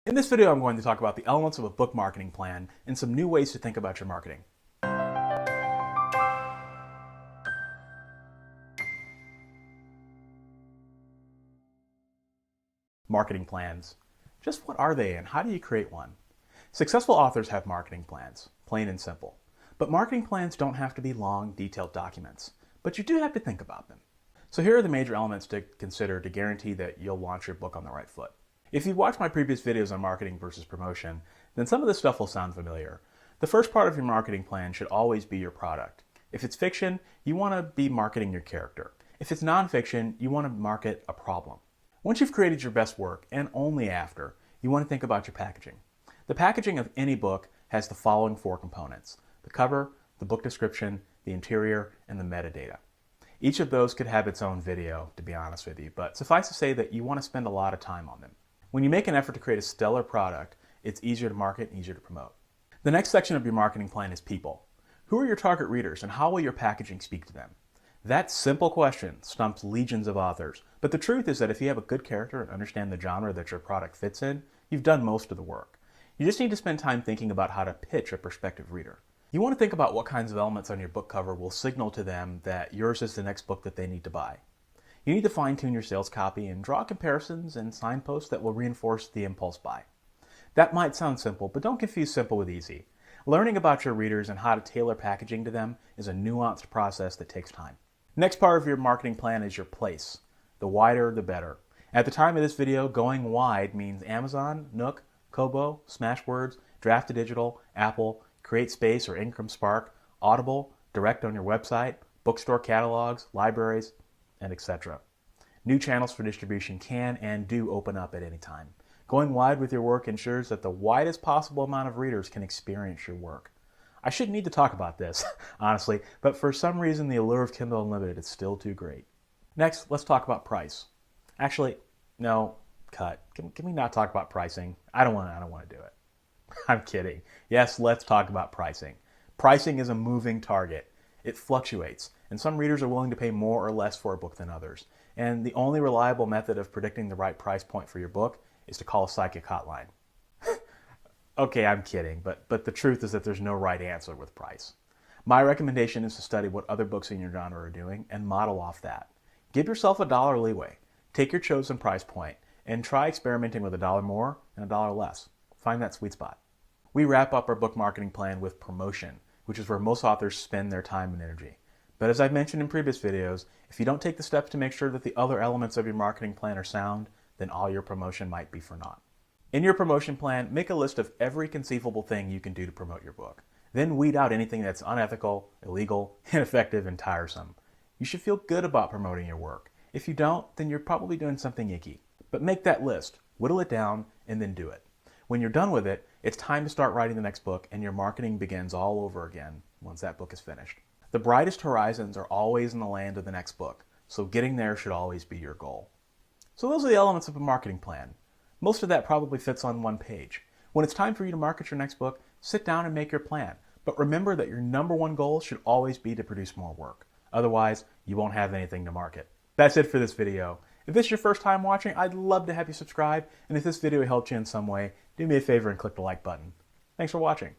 In this video, I'm going to talk about the elements of a book marketing plan and some new ways to think about your marketing. Marketing plans. Just what are they and how do you create one? Successful authors have marketing plans, plain and simple. But marketing plans don't have to be long, detailed documents, but you do have to think about them. So here are the major elements to consider to guarantee that you'll launch your book on the right foot. If you've watched my previous videos on marketing versus promotion, then some of this stuff will sound familiar. The first part of your marketing plan should always be your product. If it's fiction, you want to be marketing your character. If it's nonfiction, you want to market a problem. Once you've created your best work, and only after, you want to think about your packaging. The packaging of any book has the following four components: the cover, the book description, the interior, and the metadata. Each of those could have its own video, to be honest with you, but suffice to say that you want to spend a lot of time on them. When you make an effort to create a stellar product, it's easier to market and easier to promote. The next section of your marketing plan is people. Who are your target readers and how will your packaging speak to them? That simple question stumps legions of authors, but the truth is that if you have a good character and understand the genre that your product fits in, you've done most of the work. You just need to spend time thinking about how to pitch a prospective reader. You want to think about what kinds of elements on your book cover will signal to them that yours is the next book that they need to buy. You need to fine-tune your sales copy and draw comparisons and signposts that will reinforce the impulse buy. That might sound simple, but don't confuse simple with easy. Learning about your readers and how to tailor packaging to them is a nuanced process that takes time. Next part of your marketing plan is your place. The wider, the better. At the time of this video, going wide means Amazon, Nook, Kobo, Smashwords, Draft2Digital, Apple, CreateSpace or Ingram Spark, Audible, direct on your website, bookstore catalogs, libraries, and etc. New channels for distribution can and do open up at any time. Going wide with your work ensures that the widest possible amount of readers can experience your work. I shouldn't need to talk about this, honestly, but for some reason the allure of Kindle Unlimited is still too great. Next, let's talk about price. Actually, no, cut. Can we not talk about pricing? I don't want to do it. I'm kidding. Yes, let's talk about pricing. Pricing is a moving target. It fluctuates, and some readers are willing to pay more or less for a book than others. And the only reliable method of predicting the right price point for your book is to call a psychic hotline. Okay, I'm kidding, but the truth is that there's no right answer with price. My recommendation is to study what other books in your genre are doing and model off that. Give yourself $1 leeway. Take your chosen price point and try experimenting with $1 more and $1 less. Find that sweet spot. We wrap up our book marketing plan with promotion, which is where most authors spend their time and energy. But as I've mentioned in previous videos, if you don't take the steps to make sure that the other elements of your marketing plan are sound, then all your promotion might be for naught. In your promotion plan, make a list of every conceivable thing you can do to promote your book. Then weed out anything that's unethical, illegal, ineffective, and tiresome. You should feel good about promoting your work. If you don't, then you're probably doing something icky. But make that list, whittle it down, and then do it. When you're done with it, it's time to start writing the next book, and your marketing begins all over again once that book is finished. The brightest horizons are always in the land of the next book, so getting there should always be your goal. So those are the elements of a marketing plan. Most of that probably fits on one page. When it's time for you to market your next book, sit down and make your plan. But remember that your number one goal should always be to produce more work. Otherwise, you won't have anything to market. That's it for this video. If this is your first time watching, I'd love to have you subscribe. And if this video helped you in some way, do me a favor and click the like button. Thanks for watching.